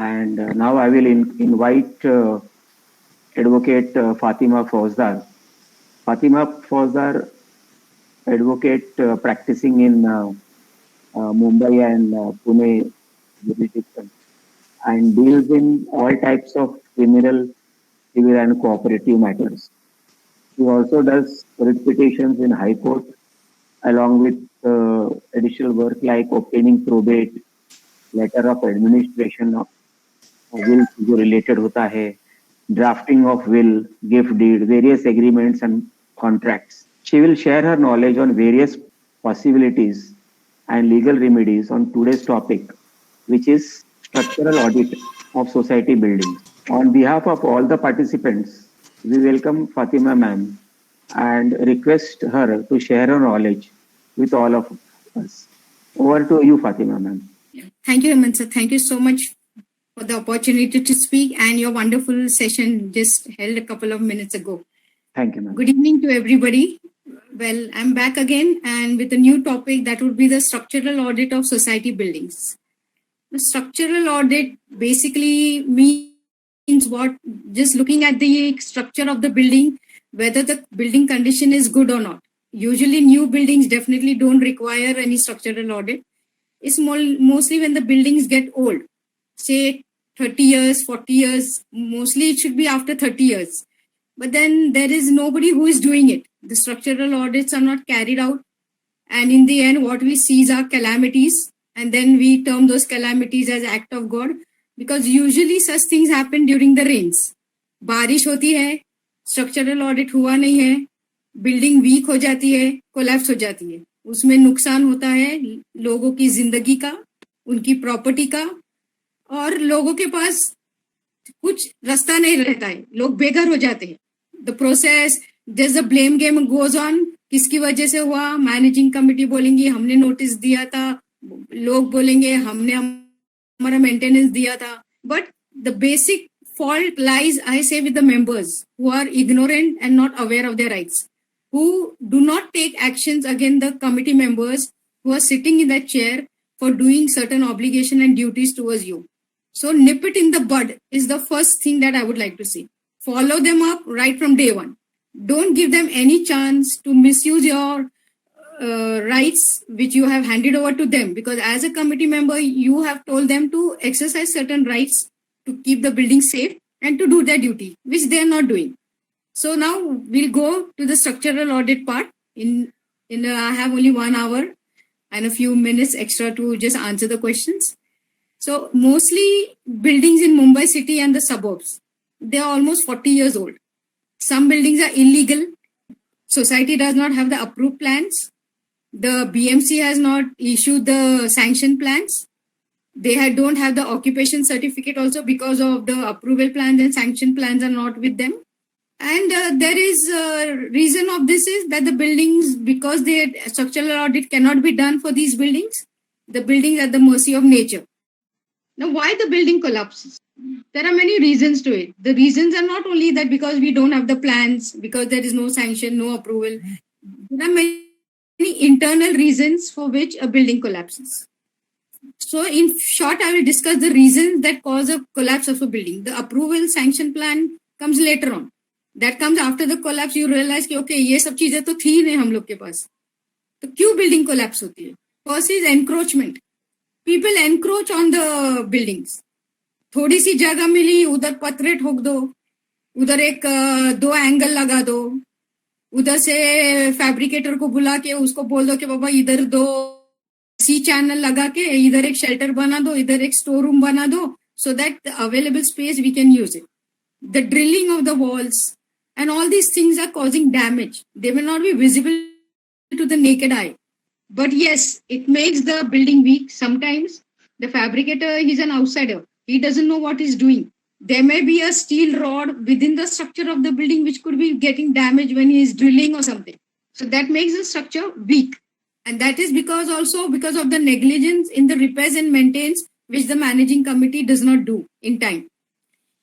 And now I will invite Advocate Fatima Fauzdar. Fatima Fauzdar, advocate practicing in Mumbai and Pune jurisdiction, and deals in all types of criminal, civil, and cooperative matters. He also does writ petitions in High Court, along with additional work like obtaining probate, letter of administration of will जो related होता है, drafting of will, gift deed, various agreements and contracts. She will share her knowledge on various possibilities and legal remedies on today's topic, which is structural audit of society buildings. On behalf of all the participants, we welcome Fatima ma'am and request her to share her knowledge with all of us. Over to you, Fatima ma'am. Thank you, Hemant sir. Thank you so much for the opportunity to speak and your wonderful session just held a couple of minutes ago. Thank you, ma'am. Good evening to everybody. Well, I'm back again and with a new topic that would be the structural audit of society buildings. The structural audit basically means what? Just looking at the structure of the building, whether the building condition is good or not. Usually new buildings definitely don't require any structural audit. It's mostly when the buildings get old, say 30 years, 40 years, mostly it should be after 30 years. But then there is nobody who is doing it. The structural audits are not carried out. And in the end, what we see are calamities. And then we term those calamities as act of God. Because usually such things happen during the rains. बारिश होती है, structural audit हुआ नहीं है, building weak हो जाती है, collapse हो जाती है. उसमें नुकसान होता है लोगों की जिंदगी का, उनकी प्रॉपर्टी का, और लोगों के पास कुछ रास्ता नहीं रहता है, लोग बेघर हो जाते हैं. The process just the blame game goes on. किसकी वजह से हुआ? मैनेजिंग कमिटी बोलेंगी हमने नोटिस दिया था, लोग बोलेंगे हमने हमारा मेंटेनेंस दिया था. But the basic fault lies, I say, with the members who are ignorant and not aware of their rights, who do not take actions against the committee members who are sitting in that chair for doing certain obligation and duties towards you. So nip it in the bud is the first thing that I would like to see. Follow them up right from day one. Don't give them any chance to misuse your rights which you have handed over to them, because as a committee member, you have told them to exercise certain rights to keep the building safe and to do their duty, which they are not doing. So now we'll go to the structural audit part. I have only 1 hour and a few minutes extra to just answer the questions. So mostly buildings in Mumbai city and the suburbs, they are almost 40 years old. Some buildings are illegal. Society does not have the approved plans. The BMC has not issued the sanction plans. They don't have the occupation certificate also because of the approval plans and sanction plans are not with them. And there is a reason of this is that the buildings, because the structural audit cannot be done for these buildings, the buildings are at the mercy of nature. Now, why the building collapses? There are many reasons to it. The reasons are not only that because we don't have the plans, because there is no sanction, no approval. There are many internal reasons for which a building collapses. So in short, I will discuss the reasons that cause a collapse of a building. The approval sanction plan comes later on. That comes after the collapse. You realize कि okay, ये सब चीजें तो थी नहीं हम लोग के पास. तो क्यों building collapse होती है? First is encroachment. People encroach on the buildings. थोड़ी सी जगह मिली, उधर पत्रे ठोक दो, उधर एक 2 एंगल लगा दो, उधर से फैब्रिकेटर को बुला के उसको बोल दो कि बाबा इधर 2 सी चैनल लगा के इधर एक शेल्टर बना दो, इधर एक स्टोर रूम बना दो, so that the available space we can use it. The drilling of the walls and all these things are causing damage. They will not be visible to the naked eye. But yes, it makes the building weak. Sometimes the fabricator, he's an outsider. He doesn't know what he's doing. There may be a steel rod within the structure of the building which could be getting damaged when he is drilling or something. So that makes the structure weak. And that is because of the negligence in the repairs and maintenance which the managing committee does not do in time.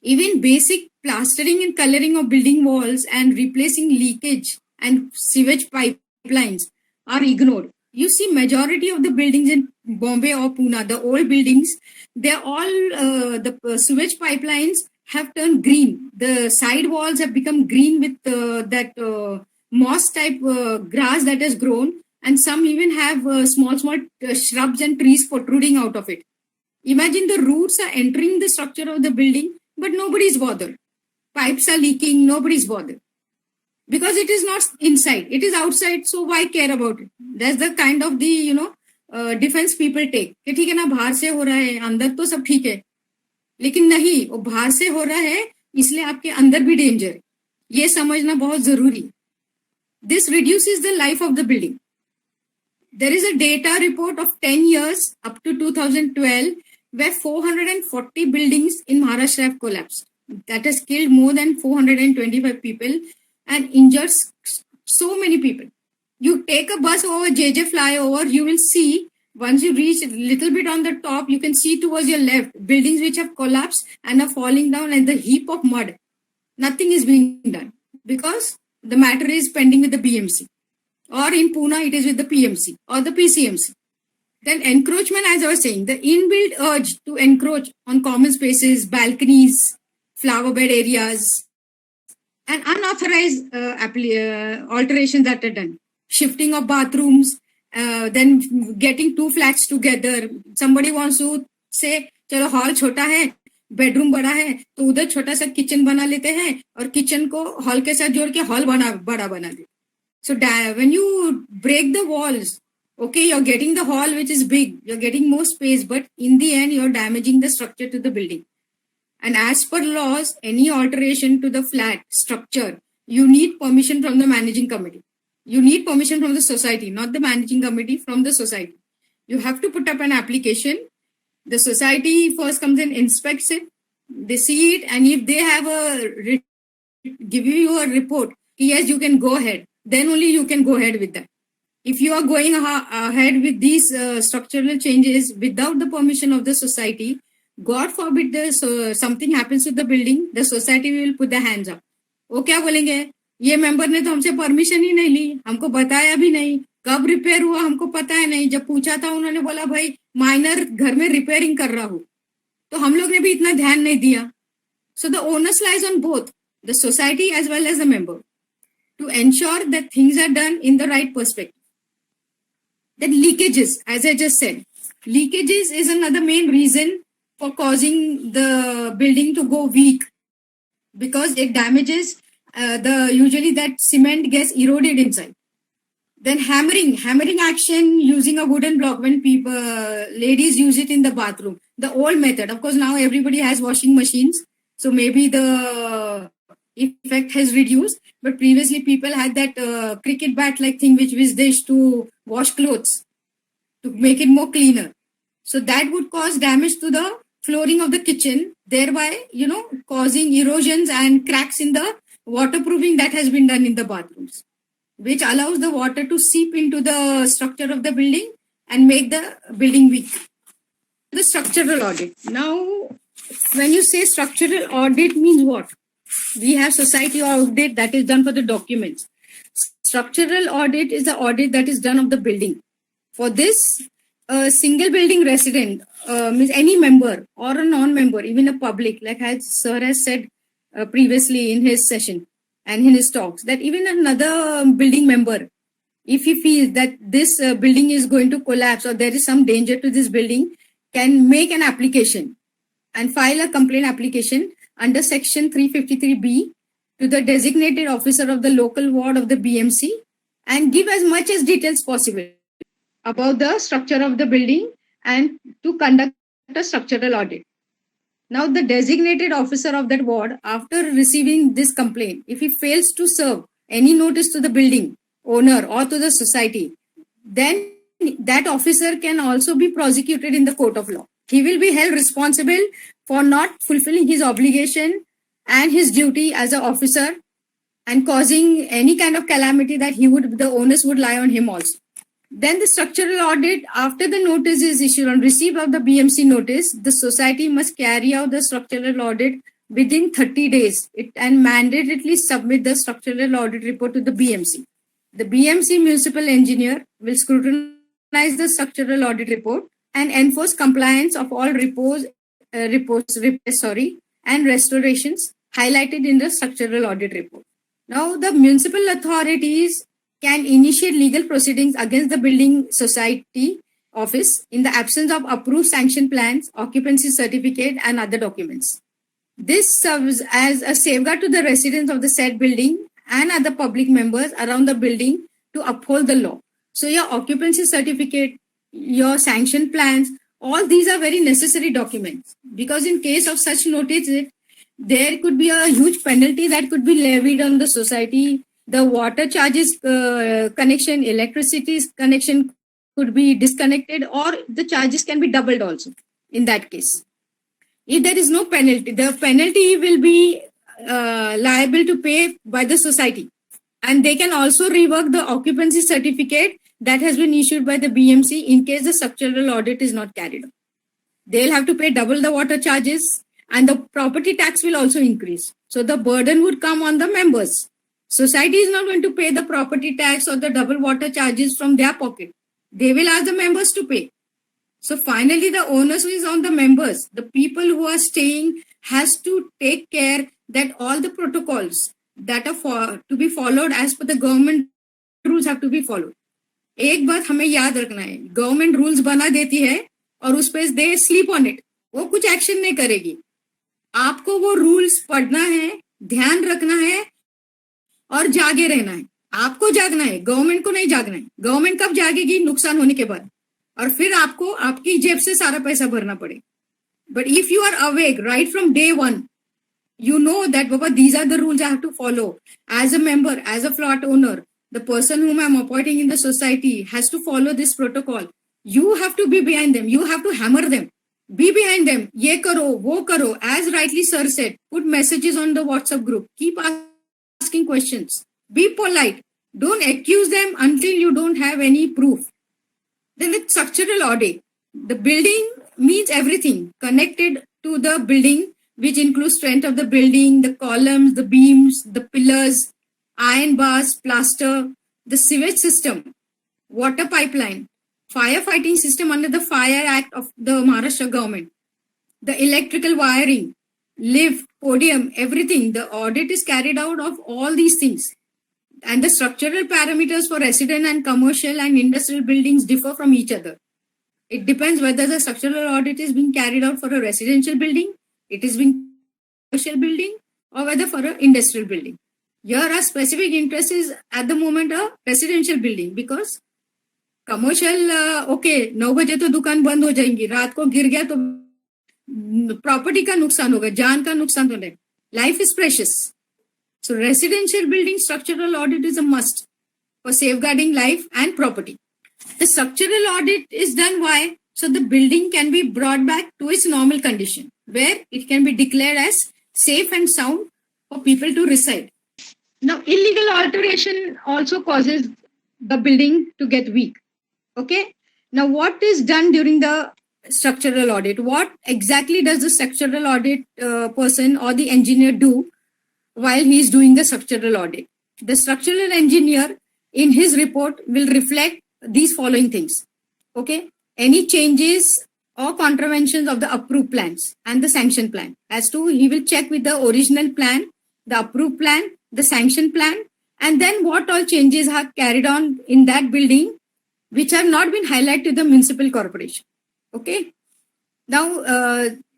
Even basic plastering and coloring of building walls and replacing leakage and sewage pipelines are ignored. You see majority of the buildings in Bombay or Pune, the old buildings, they're all, the sewage pipelines have turned green. The side walls have become green with that moss type grass that has grown, and some even have small shrubs and trees protruding out of it. Imagine the roots are entering the structure of the building, but nobody's bothered. Pipes are leaking, nobody's bothered. Because it is not inside, it is outside, so why care about it? That's the kind of the defense people take कि ठीक है ना, बाहर से हो रहा है, अंदर तो सब ठीक है. लेकिन नहीं, वो बाहर से हो रहा है इसलिए आपके अंदर भी डेंजर है. ये समझना बहुत जरूरी है. This reduces the life of the building. There is a data report of 10 years up to 2012 where 440 buildings in Maharashtra have collapsed. That has killed more than 425 people and injured so many people. You take a bus over JJ flyover, you will see, once you reach a little bit on the top, you can see towards your left buildings which have collapsed and are falling down and the heap of mud. Nothing is being done because the matter is pending with the BMC. Or in Pune, it is with the PMC or the PCMC. Then encroachment, as I was saying, the inbuilt urge to encroach on common spaces, balconies, flower bed areas, and unauthorized alterations that are done. Shifting of bathrooms, then getting two flats together. Somebody wants to say, चलो hall छोटा है, bedroom बड़ा है, तो उधर छोटा सा kitchen बना लेते हैं और किचन को हॉल के साथ जोड़ के हॉल बड़ा बना देते. So when you break the walls, okay, you're getting the hall which is big, you're getting more space, but in the end, you're damaging the structure to the building. And as per laws, any alteration to the flat structure, you need permission from the managing committee. You need permission from the society, not the managing committee, from the society. You have to put up an application. The society first comes and inspects it. They see it, and if they have give you a report, yes, you can go ahead. Then only you can go ahead with that. If you are going ahead with these structural changes without the permission of the society, God forbid something happens to the building, the society will put their hands up. वो क्या बोलेंगे, ये member ने तो हमसे permission ही नहीं ली, हमको बताया भी नहीं, कब रिपेयर हुआ हमको पता है नहीं, जब पूछा था उन्होंने बोला भाई माइनर घर में रिपेयरिंग कर रहा हूँ, तो हम लोग ने भी इतना ध्यान नहीं दिया. So the onus lies on both the society as well as the member to ensure that things are done in the right perspective. Then leakages, as I just said, leakages is another main reason for causing the building to go weak, because it damages usually that cement gets eroded inside. Then hammering action using a wooden block when people, ladies use it in the bathroom. The old method, of course, now everybody has washing machines, so maybe the effect has reduced. But previously, people had that cricket bat-like thing which they used to wash clothes to make it more cleaner. So that would cause damage to the flooring of the kitchen, thereby, causing erosions and cracks in the waterproofing that has been done in the bathrooms, which allows the water to seep into the structure of the building and make the building weak. The structural audit. Now, when you say structural audit means what? We have society audit that is done for the documents. Structural audit is the audit that is done of the building. For this, a single building resident, means any member or a non-member, even a public, like as Sir has said previously in his session and in his talks, that even another building member, if he feels that this building is going to collapse or there is some danger to this building, can make an application and file a complaint application under section 353B to the designated officer of the local ward of the BMC and give as much as details possible about the structure of the building and to conduct a structural audit. Now, the designated officer of that ward, after receiving this complaint, if he fails to serve any notice to the building owner or to the society, then that officer can also be prosecuted in the court of law. He will be held responsible for not fulfilling his obligation and his duty as an officer and causing any kind of calamity that the onus would lie on him also. Then the structural audit, after the notice is issued on receipt of the BMC notice, the society must carry out the structural audit within 30 days and mandatorily submit the structural audit report to the BMC. The BMC municipal engineer will scrutinize the structural audit report and enforce compliance of all repairs and restorations highlighted in the structural audit report. Now, the municipal authorities can initiate legal proceedings against the building society office in the absence of approved sanction plans, occupancy certificate, and other documents. This serves as a safeguard to the residents of the said building and other public members around the building to uphold the law. So your occupancy certificate, your sanction plans, all these are very necessary documents, because in case of such notice, there could be a huge penalty that could be levied on the society. The water charges connection, electricity connection could be disconnected, or the charges can be doubled also in that case. If there is no penalty, the penalty will be liable to pay by the society. And they can also revoke the occupancy certificate that has been issued by the BMC in case the structural audit is not carried out. They'll have to pay double the water charges, and the property tax will also increase. So the burden would come on the members. Society is not going to pay the property tax or the double water charges from their pocket. They will ask the members to pay. So finally, the onus is on the members. The people who are staying has to take care that all the protocols that are to be followed as per the government rules have to be followed. एक बात हमें याद रखना है, government rules बना देती है और उस पर दे स्लीप ऑन इट, वो कुछ एक्शन नहीं करेगी. आपको वो रूल्स पढ़ना है, ध्यान रखना है और जागे रहना है. आपको जागना है, गवर्नमेंट को नहीं जागना है. गवर्नमेंट कब जागेगी? नुकसान होने के बाद, और फिर आपको आपकी जेब से सारा पैसा भरना पड़े. But if you are awake right from day one, you know that Baba, these are the rules I have to follow. As a member, as a flat owner, the person whom I'm appointing in the society has to follow this protocol. You have to be behind them. You have to hammer them. Be behind them. Ye karo, wo karo. As rightly sir said, put messages on the WhatsApp group. Keep asking questions. Be polite. Don't accuse them until you don't have any proof. Then the structural audit. The building means everything connected to the building, which includes strength of the building, the columns, the beams, the pillars, iron bars, plaster, the sewage system, water pipeline, firefighting system under the Fire Act of the Maharashtra government, the electrical wiring, lift, podium, everything. The audit is carried out of all these things. And the structural parameters for resident and commercial and industrial buildings differ from each other. It depends whether the structural audit is being carried out for a residential building, it is being commercial building, or whether for an industrial building. Here our specific interest is at the moment a residential building, because commercial okay 9 बजे तो दुकान बंद हो जाएंगी, रात को गिर गया तो प्रॉपर्टी का नुकसान होगा, जान का नुकसान तो नहीं. Life is precious. So residential building structural audit is a must for safeguarding life and property. The structural audit is done why? So the building can be brought back to its normal condition, where it can be declared as safe and sound for people to reside. Now, illegal alteration also causes the building to get weak. Okay. Now, what is done during the structural audit? What exactly does the structural audit person or the engineer do while he is doing the structural audit? The structural engineer in his report will reflect these following things. Okay. Any changes or contraventions of the approved plans and the sanction plan. As to, he will check with the original plan, the approved plan, the sanction plan, and then what all changes are carried on in that building which have not been highlighted to the municipal corporation. Okay. Now,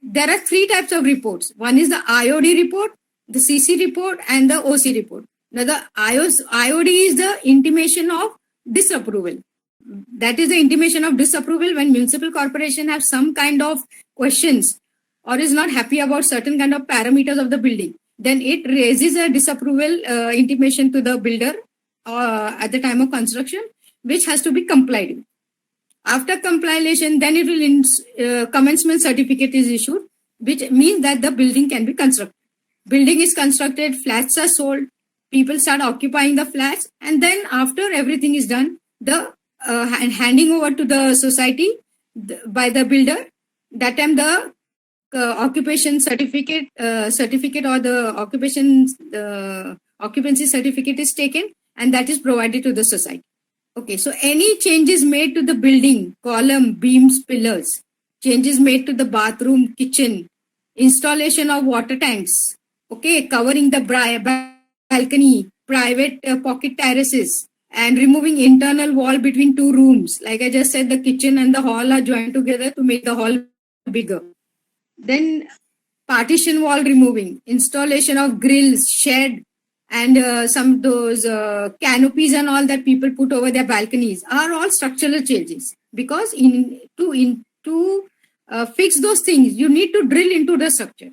there are 3 types of reports. One is the IOD report, the CC report, and the OC report. Now, the IOD is the intimation of disapproval. That is the intimation of disapproval when municipal corporation have some kind of questions or is not happy about certain kind of parameters of the building. Then it raises a disapproval intimation to the builder at the time of construction, which has to be complied with. After compilation, then it will commencement certificate is issued, which means that the building can be constructed. Building is constructed, flats are sold, people start occupying the flats, and then after everything is done, the handing over to the society by the builder. That time the occupation certificate or the occupancy certificate is taken, and that is provided to the society. Okay, so any changes made to the building, column, beams, pillars, changes made to the bathroom, kitchen, installation of water tanks, okay, covering the balcony, private pocket terraces, and removing internal wall between two rooms. Like I just said, the kitchen and the hall are joined together to make the hall bigger. Then partition wall removing, installation of grills, shed, and some those canopies and all that people put over their balconies are all structural changes, because to fix those things you need to drill into the structure.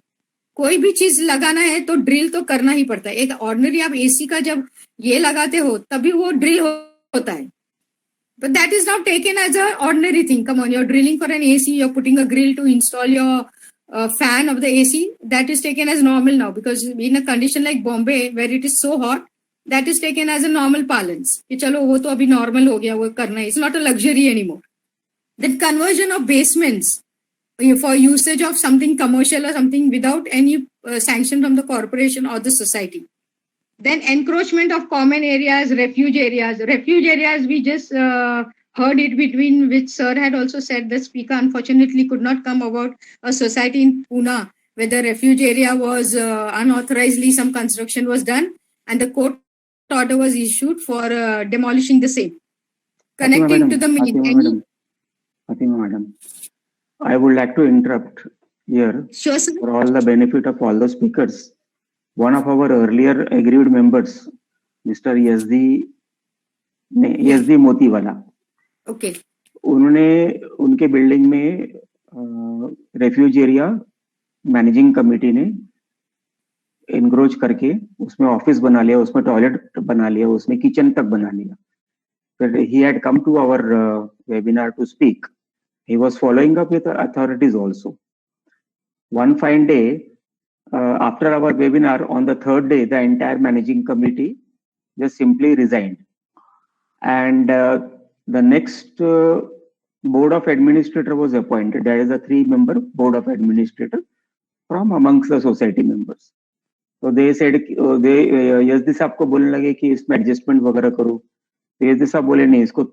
कोई भी चीज लगाना है तो drill तो करना ही पड़ता है. एक ऑर्डिनरी आप एसी का जब ये लगाते हो तभी वो ड्रिल होता है. But that is now taken as an ordinary thing. Come on, you're drilling for an AC, you're putting a grill to install your fan of the AC. That is taken as normal now, because in a condition like Bombay, where it is so hot, that is taken as a normal parlance. कि चलो वो तो अभी normal हो गया, वो करना है. It's not a luxury anymore. Then conversion of basements for usage of something commercial or something without any sanction from the corporation or the society. Then encroachment of common areas, refuge areas. Refuge areas, we just heard it between which sir had also said the speaker unfortunately could not come about a society in Pune where the refuge area was unauthorizedly some construction was done and the court order was issued for demolishing the same. Connecting to the main. Fatima madam, I would like to interrupt here. Sure, sir. For all the benefit of all the speakers. One of our earlier aggrieved members, Mr. Yazdi Motiwala. Okay. उन्होंने उनके building में refuge area managing committee ने encroach करके उसमें office बना लिया, उसमें toilet बना लिया, उसमें किचन तक बना लिया. But he had come to our webinar to speak. He was following up with the authorities also. One fine day, after our webinar, on the third day, the entire managing committee just simply resigned. And the next board of administrator was appointed. That is a 3-member board of administrator from amongst the society members. So they said, Yezdi साहब को बोलने लगे कि इसमें adjustment वगैरह करो. तो यजदी साहब बोले नहीं, इसको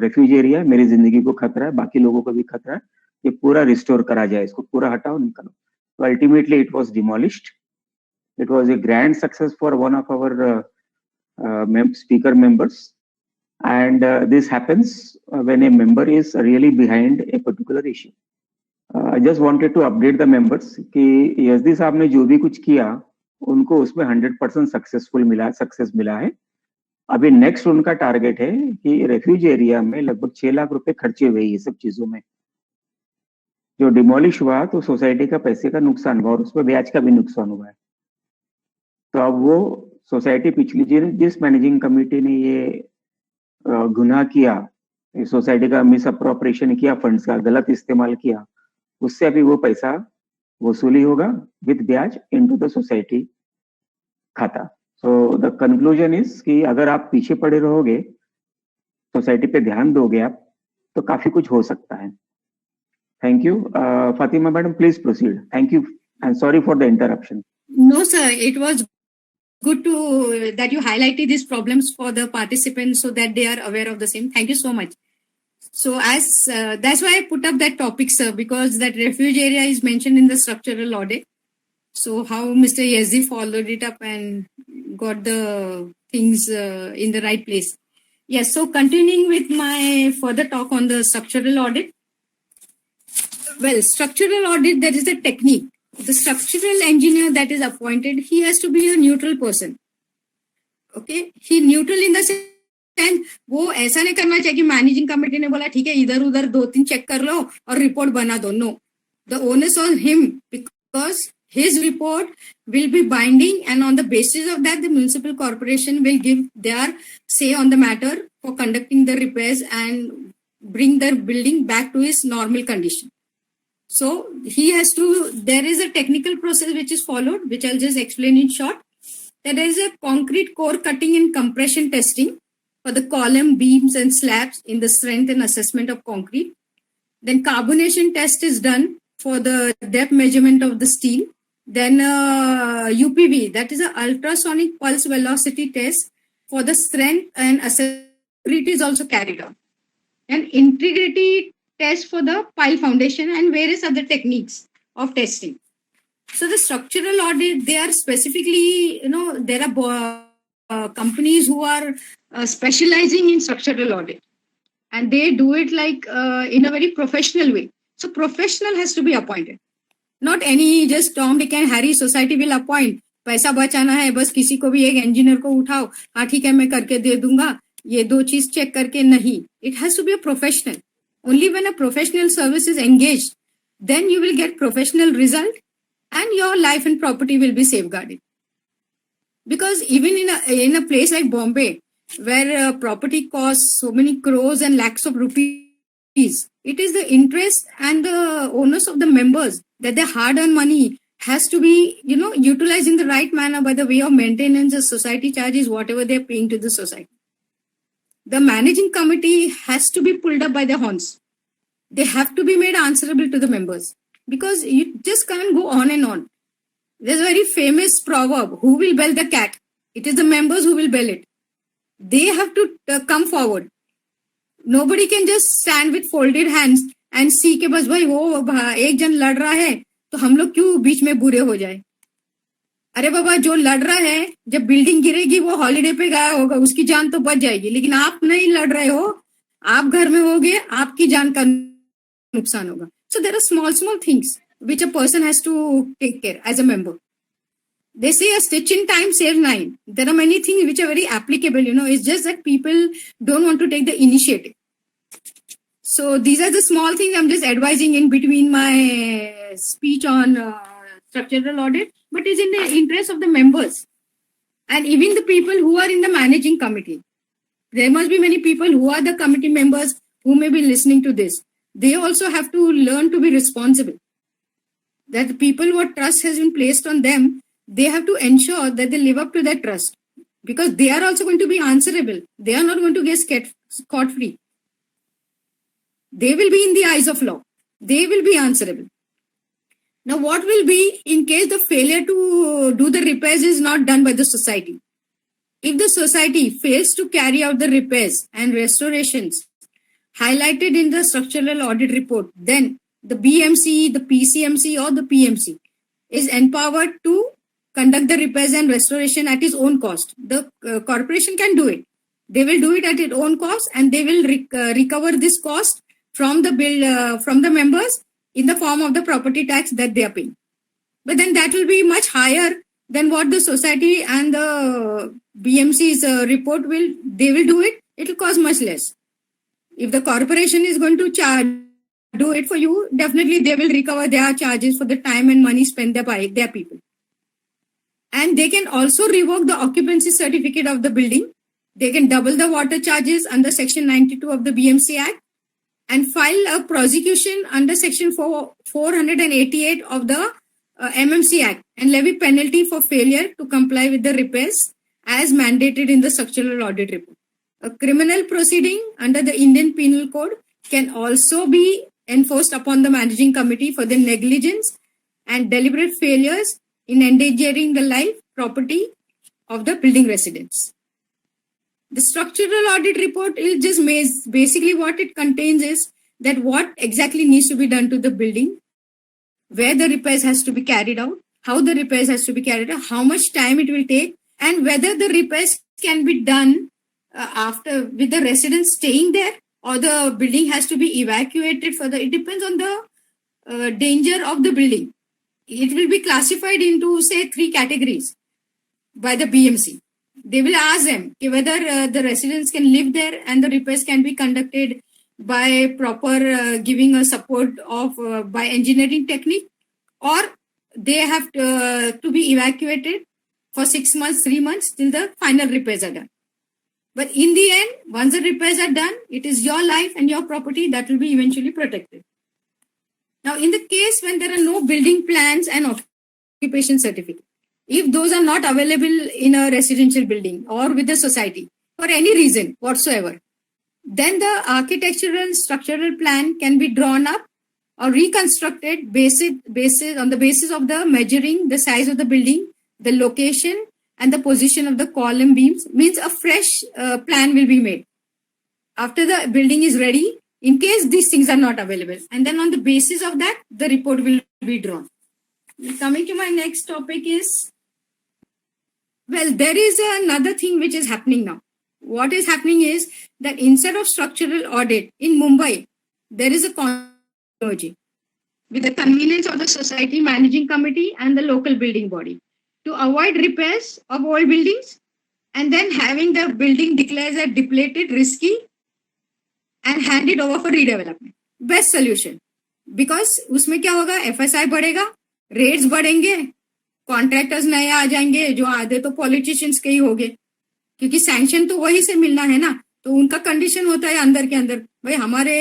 रेफ्यूज एरिया है, मेरी जिंदगी को खतरा है, बाकी लोगों को भी खतरा है, ये पूरा रिस्टोर करा जाए, इसको पूरा हटाओ, निकालो. So ultimately, it was demolished. It was a grand success for one of our speaker members. And this happens when a member is really behind a particular issue. I just wanted to update the members कि यजदी साहब ने जो भी कुछ किया, उनको उसमें 100% success मिला है. अभी नेक्स्ट उनका टारगेट है कि रेफ्यूज एरिया में लगभग 6 लाख रुपए खर्चे हुए ये सब चीजों में. जो डिमोलिश हुआ तो सोसाइटी का पैसे का नुकसान हुआ और उसमें ब्याज का भी नुकसान हुआ है. तो अब वो सोसाइटी पिछली जिस मैनेजिंग कमेटी ने ये गुनाह किया, सोसाइटी का मिस अप्रोप्रिएशन किया, फंड्स का गलत इस्तेमाल किया, उससे अभी वो पैसा वसूली होगा विद ब्याज इनटू द सोसाइटी खाता. सो द कंक्लूजन इज कि अगर आप पीछे पड़े रहोगे, सोसाइटी पे ध्यान दोगे आप, तो काफी कुछ हो सकता है. Thank you. Fatima madam, please proceed. Thank you. And sorry for the interruption. No, sir. It was good to that you highlighted these problems for the participants so that they are aware of the same. Thank you so much. So as that's why I put up that topic, sir, because that refuge area is mentioned in the structural audit. So how Mr. Yazdi followed it up and got the things in the right place. Yes. So continuing with my further talk on the structural audit. Well, structural audit, there is a technique. The structural engineer that is appointed, he has to be a neutral person. Okay, he neutral in the sense वो ऐसा नहीं करना चाहिए कि managing committee ने बोला ठीक है इधर उधर 2-3 चेक कर लो और रिपोर्ट बना दो. No, the onus on him, because his report will be binding and on the basis of that the municipal corporation will give their say on the matter for conducting the repairs and bring their building back to its normal condition. So he has to, there is a technical process which is followed, which I'll just explain in short. There is a concrete core cutting and compression testing for the column, beams and slabs in the strength and assessment of concrete. Then carbonation test is done for the depth measurement of the steel. Then UPV, that is an ultrasonic pulse velocity test for the strength and assessment integrity is also carried out. An integrity test for the pile foundation and various other techniques of testing. So the structural audit, they are specifically, there are companies who are specializing in structural audit, and they do it like in a very professional way. So professional has to be appointed, not any just Tom, Dick and Harry society will appoint. पैसा बचाना है, बस किसी को भी एक engineer को उठाओ, हाँ ठीक है मैं करके दे दूंगा, ये दो चीज चेक करके नहीं. It has to be a professional. Only when a professional service is engaged, then you will get professional result and your life and property will be safeguarded. Because even in a place like Bombay, where property costs so many crores and lakhs of rupees, it is the interest and the onus of the members that their hard-earned money has to be, utilized in the right manner by the way of maintenance of society charges, whatever they're paying to the society. The managing committee has to be pulled up by the horns. They have to be made answerable to the members, because you just can't go on and on. There's a very famous proverb, who will bell the cat? It is the members who will bell it. They have to come forward. Nobody can just stand with folded hands and see कि बस भाई वो एक जन लड़ रहा है तो हम लोग क्यों बीच में बुरे हो जाए. अरे बाबा, जो लड़ रहा है, जब बिल्डिंग गिरेगी वो हॉलिडे पे गया होगा, उसकी जान तो बच जाएगी, लेकिन आप नहीं लड़ रहे हो, आप घर में होगे, आपकी जान का नुकसान होगा. So there are small things which a person has to take care as a member. They say a stitch in time saves 9. There are many things which are very applicable, it's just that people don't want to take the initiative. So these are the small things I'm just advising in between my speech on structural audit, but it's in the interest of the members and even the people who are in the managing committee. There must be many people who are the committee members who may be listening to this. They also have to learn to be responsible. That the people who trust has been placed on them, they have to ensure that they live up to that trust, because they are also going to be answerable. They are not going to get scot-free. They will be in the eyes of law. They will be answerable. Now, what will be in case the failure to do the repairs is not done by the society? If the society fails to carry out the repairs and restorations highlighted in the structural audit report, then the BMC, the PCMC or the PMC is empowered to conduct the repairs and restoration at its own cost. The corporation can do it. They will do it at its own cost, and they will recover this cost from the members in the form of the property tax that they are paying. But then that will be much higher than what the society and the BMC's report they will do it. It will cost much less. If the corporation is going to do it for you, definitely they will recover their charges for the time and money spent by their people. And they can also revoke the occupancy certificate of the building. They can double the water charges under Section 92 of the BMC Act and file a prosecution under Section 488 of the MMC Act and levy penalty for failure to comply with the repairs as mandated in the structural audit report. A criminal proceeding under the Indian Penal Code can also be enforced upon the managing committee for the negligence and deliberate failures in endangering the life, property of the building residents. The structural audit report is just basically what it contains is that what exactly needs to be done to the building, where the repairs has to be carried out, how the repairs has to be carried out, how much time it will take, and whether the repairs can be done after with the residents staying there, or the building has to be evacuated it depends on the danger of the building. It will be classified into, say, 3 categories by the BMC. They will ask them whether the residents can live there and the repairs can be conducted by proper giving a support of by engineering technique, or they have to be evacuated for 6 months, 3 months till the final repairs are done. But in the end, once the repairs are done, it is your life and your property that will be eventually protected. Now, in the case when there are no building plans and occupation certificate, if those are not available in a residential building or with the society for any reason whatsoever, then the architectural structural plan can be drawn up or reconstructed on the basis of the measuring the size of the building, the location and the position of the column beams. Means a fresh plan will be made. after the building is ready, in case these things are not available. And then on the basis of that, the report will be drawn. Coming to my next topic is, well, there is another thing which is happening now. What is happening is that instead of structural audit in Mumbai, there is a converging with the convenience of the society managing committee and the local building body to avoid repairs of old buildings and then having the building declared as depleted, risky, and hand it over for redevelopment. Best solution. Because उसमें क्या होगा, FSI बढ़ेगा, rates बढ़ेंगे, contractors नए आ जाएंगे, जो आधे तो पॉलिटिशियंस के ही होंगे, क्योंकि सैंक्शन तो वही से मिलना है ना. तो उनका कंडीशन होता है अंदर के अंदर, भाई हमारे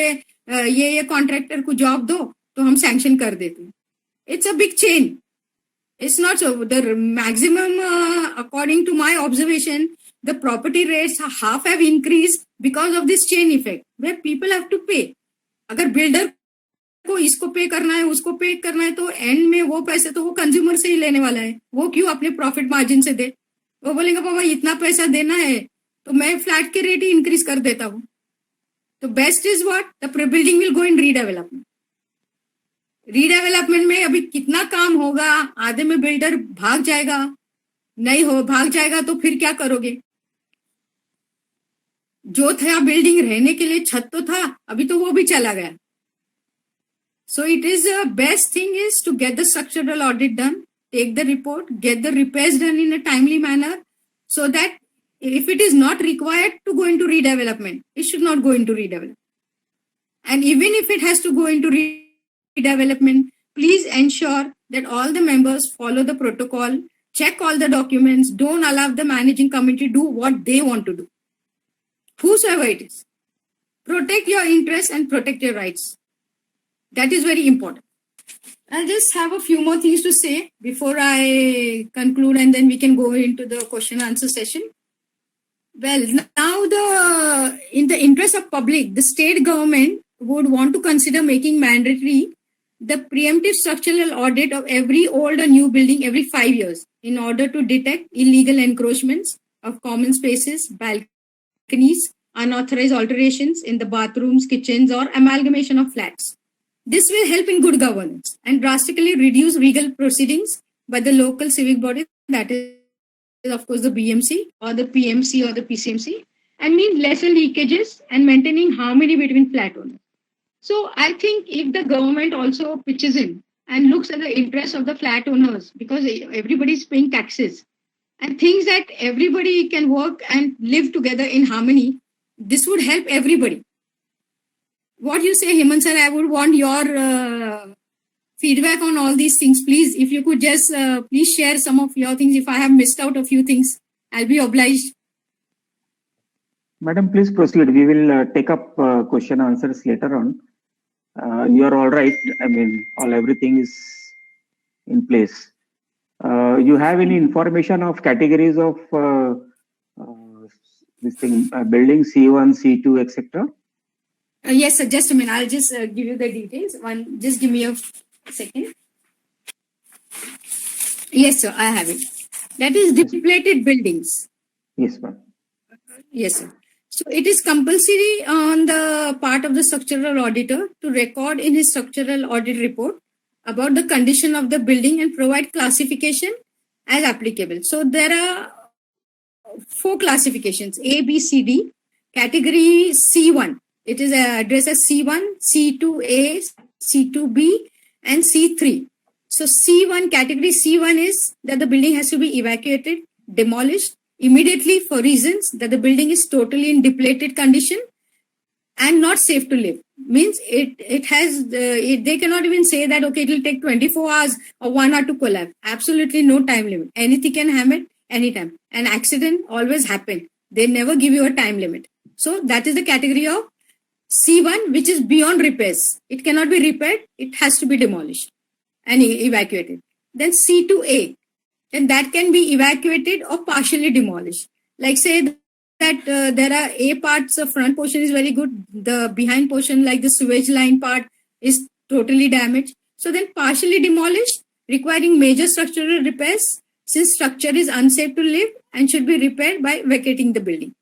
ये कॉन्ट्रैक्टर को जॉब दो तो हम सैंक्शन कर देते हैं. It's a big chain. It's not so. The maximum, according to my observation, the property rates half have increased because of this chain effect, where people have to pay. अगर builder को इसको पे करना है, उसको पे करना है, तो एंड में वो पैसे तो वो कंज्यूमर से ही लेने वाला है. वो क्यों अपने प्रॉफिट मार्जिन से दे? वो बोलेंगे बाबा इतना पैसा देना है तो मैं फ्लैट के रेट ही इंक्रीज कर देता हूँ. तो best is what, the building will go in redevelopment. Redevelopment में अभी कितना काम होगा, आधे में बिल्डर भाग जाएगा, नहीं हो भाग जाएगा तो फिर क्या करोगे? जो था बिल्डिंग रहने के लिए छत तो था, अभी तो वो भी चला गया. So it is best thing is to get the structural audit done, take the report, get the repairs done in a timely manner, so that if it is not required to go into redevelopment, it should not go into redevelopment. And even if it has to go into redevelopment, please ensure that all the members follow the protocol, check all the documents, don't allow the managing committee to do what they want to do. Whosoever it is, protect your interests and protect your rights. That is very important. I'll just have a few more things to say before I conclude, and then we can go into the question answer session. Well, now in the interest of public, the state government would want to consider making mandatory the preemptive structural audit of every old or new building every 5 years in order to detect illegal encroachments of common spaces, balconies, unauthorized alterations in the bathrooms, kitchens, or amalgamation of flats. This will help in good governance and drastically reduce legal proceedings by the local civic body, that is, of course, the BMC or the PMC or the PCMC, and mean lesser leakages and maintaining harmony between flat owners. So I think if the government also pitches in and looks at the interests of the flat owners, because everybody is paying taxes, and thinks that everybody can work and live together in harmony, this would help everybody. What you say, Hemant sir, I would want your feedback on all these things. Please, if you could just please share some of your things. If I have missed out a few things, I'll be obliged. Madam, please proceed. We will take up question answers later on. You are all right. I mean, everything is in place. You have any information of categories of this thing, building C1, C2, etc.? Yes, sir. Just a minute. I'll just give you the details. Just give me a second. Yes, sir. I have it. That is depleted buildings. Yes, ma'am. Yes, sir. So it is compulsory on the part of the structural auditor to record in his structural audit report about the condition of the building and provide classification as applicable. So there are 4 classifications: A, B, C, D. Category C1. It is addressed as C1, C2A, C2B, and C3. So C1, category C1 is that the building has to be evacuated, demolished immediately for reasons that the building is totally in depleted condition and not safe to live. Means it has, they cannot even say that, okay, it will take 24 hours or 1 hour to collapse. Absolutely no time limit. Anything can happen anytime. An accident always happen. They never give you a time limit. So that is the category of C1, which is beyond repairs. It cannot be repaired. It has to be demolished and evacuated. Then C2A, and that can be evacuated or partially demolished. Like say that there are A parts, the front portion is very good. The behind portion, like the sewage line part, is totally damaged. So then partially demolished, requiring major structural repairs, since structure is unsafe to live and should be repaired by vacating the building.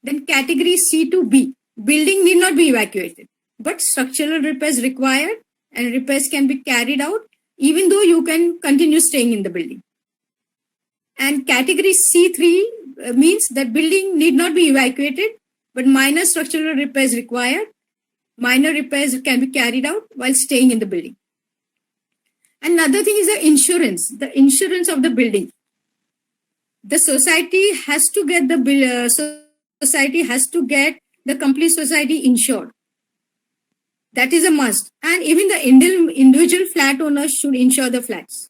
Then category C to B, building need not be evacuated, but structural repairs required and repairs can be carried out even though you can continue staying in the building. And category C3 means that building need not be evacuated, but minor structural repairs required. Minor repairs can be carried out while staying in the building. Another thing is the insurance of the building. The society has to get the complete society insured. That is a must. And even the individual flat owners should insure the flats.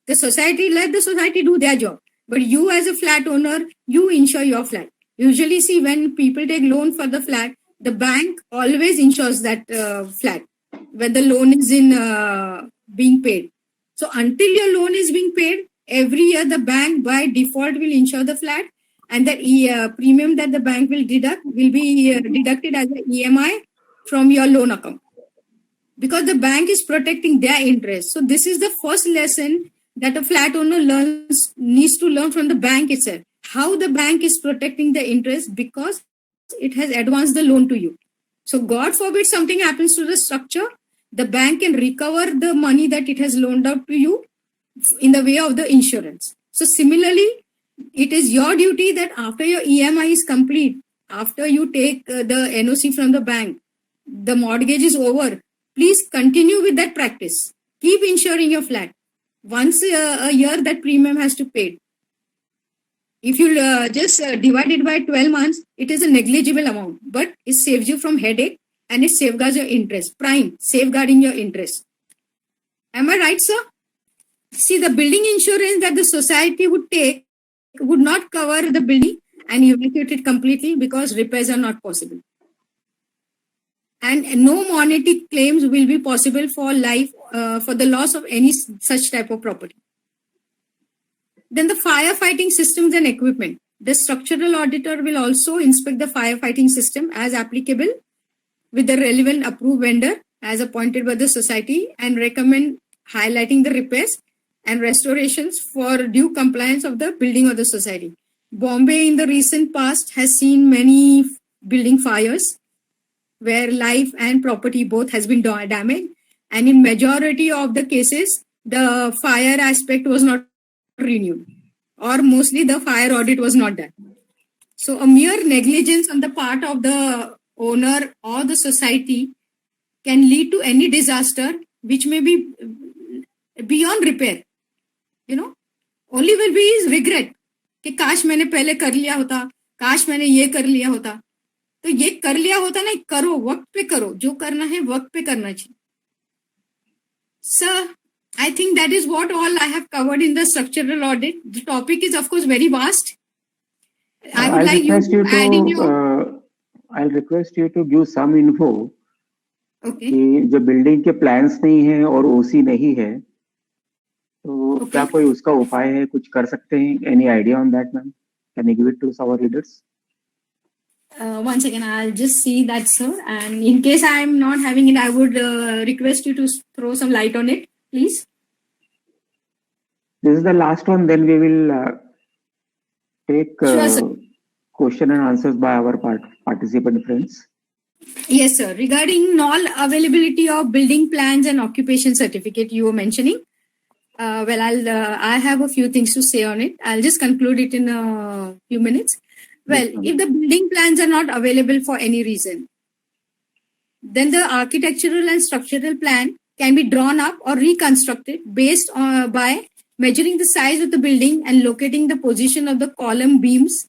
The society, let the society do their job. But you as a flat owner, you insure your flat. Usually see when people take loan for the flat, the bank always insures that flat when the loan is in being paid. So until your loan is being paid, every year the bank by default will insure the flat, and the premium that the bank will deduct will be deducted as an EMI from your loan account, because the bank is protecting their interest. So this is the first lesson that a flat owner needs to learn from the bank itself, how the bank is protecting the interest because it has advanced the loan to you. So God forbid something happens to the structure, the bank can recover the money that it has loaned out to you in the way of the insurance. So similarly, it is your duty that after your EMI is complete, after you take the NOC from the bank, the mortgage is over, please continue with that practice. Keep insuring your flat. Once a year, that premium has to pay. If you just divide it by 12 months, it is a negligible amount, but it saves you from headache and it safeguards your interest. Prime, safeguarding your interest. Am I right, sir? See, the building insurance that the society would take would not cover the building and evacuate it completely because repairs are not possible. And no monetary claims will be possible for life for the loss of any such type of property. Then the firefighting systems and equipment. The structural auditor will also inspect the firefighting system as applicable with the relevant approved vendor as appointed by the society and recommend highlighting the repairs and restorations for due compliance of the building of the society. Bombay in the recent past has seen many building fires where life and property both has been damaged, and in majority of the cases the fire aspect was not renewed, or mostly the fire audit was not done. So a mere negligence on the part of the owner or the society can lead to any disaster which may be beyond repair. Only will be is regret कि काश मैंने पहले कर लिया होता, काश मैंने ये कर लिया होता. तो ये कर लिया होता नहीं, करो, वक्त पे करो, जो करना है वक्त पे करना चाहिए. Sir, I think that is what all I have covered in the structural audit. The topic is of course very vast. I would like you to add in your... I'll request you to give some info. Okay. कि जो building के plans नहीं है और ओसी नहीं है, तो क्या कोई उसका उपाय है, कुछ कर सकते हैं? Any idea on that, ma'am? Can you give it to our readers? One second, I'll just see that, sir. And in case I'm not having it, I would request you to throw some light on it, please. This is the last one. Then we will take question and answers by our participant friends. Yes, sir. Regarding non-availability of building plans and occupation certificate, you were mentioning. I have a few things to say on it. I'll just conclude it in a few minutes. Well, if the building plans are not available for any reason, then the architectural and structural plan can be drawn up or reconstructed based on by measuring the size of the building and locating the position of the column beams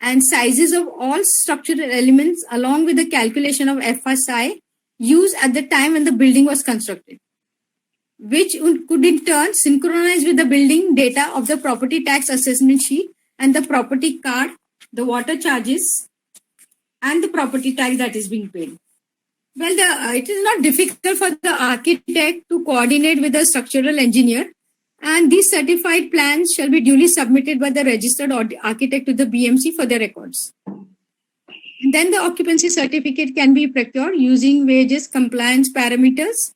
and sizes of all structural elements along with the calculation of FSI used at the time when the building was constructed, which could in turn synchronize with the building data of the property tax assessment sheet and the property card, the water charges, and the property tax that is being paid. Well, it is not difficult for the architect to coordinate with the structural engineer, and these certified plans shall be duly submitted by the registered architect to the BMC for their records. And then the occupancy certificate can be procured using various compliance parameters,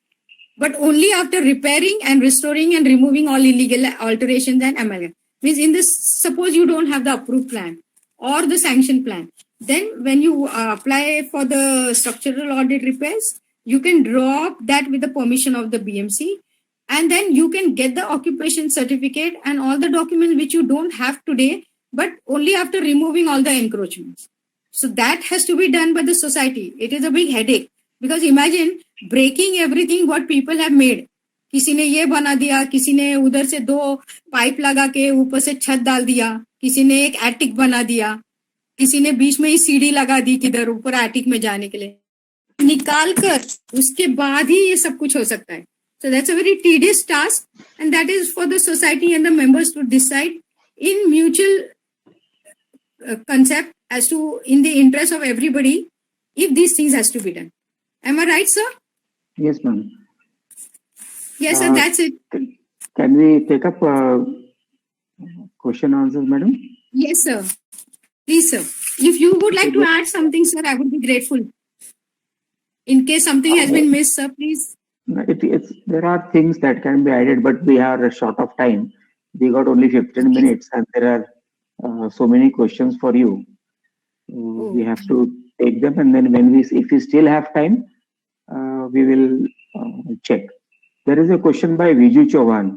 but only after repairing and restoring and removing all illegal alterations and amalgam. Means in this, suppose you don't have the approved plan, or the sanction plan. Then when you apply for the structural audit repairs, you can draw up that with the permission of the BMC, and then you can get the occupation certificate and all the documents which you don't have today, but only after removing all the encroachments. So that has to be done by the society. It is a big headache, because imagine breaking everything what people have made. किसी ने ये बना दिया, किसी ने उधर से 2 pipe लगा के ऊपर से छत डाल दिया, किसी ने एक एटिक बना दिया, किसी ने बीच में ही सीढ़ी लगा दी किधर ऊपर एटिक में जाने के लिए, निकाल कर उसके बाद ही ये सब कुछ हो सकता है. So that's a very tedious task, and that is for the society and the members to decide in mutual concept as to in the interest of everybody if these things has to be done. Am I right, sir? Yes, ma'am. Yes, sir. That's it. Can we take up question answers, madam? Yes, sir. Please, sir. If you would like to add something, sir, I would be grateful. In case something has been missed, sir, please. There are things that can be added, but we are short of time. We got only 15 minutes, and there are so many questions for you. We have to take them, and then if we still have time, we will check. There is a question by Viju Chauhan.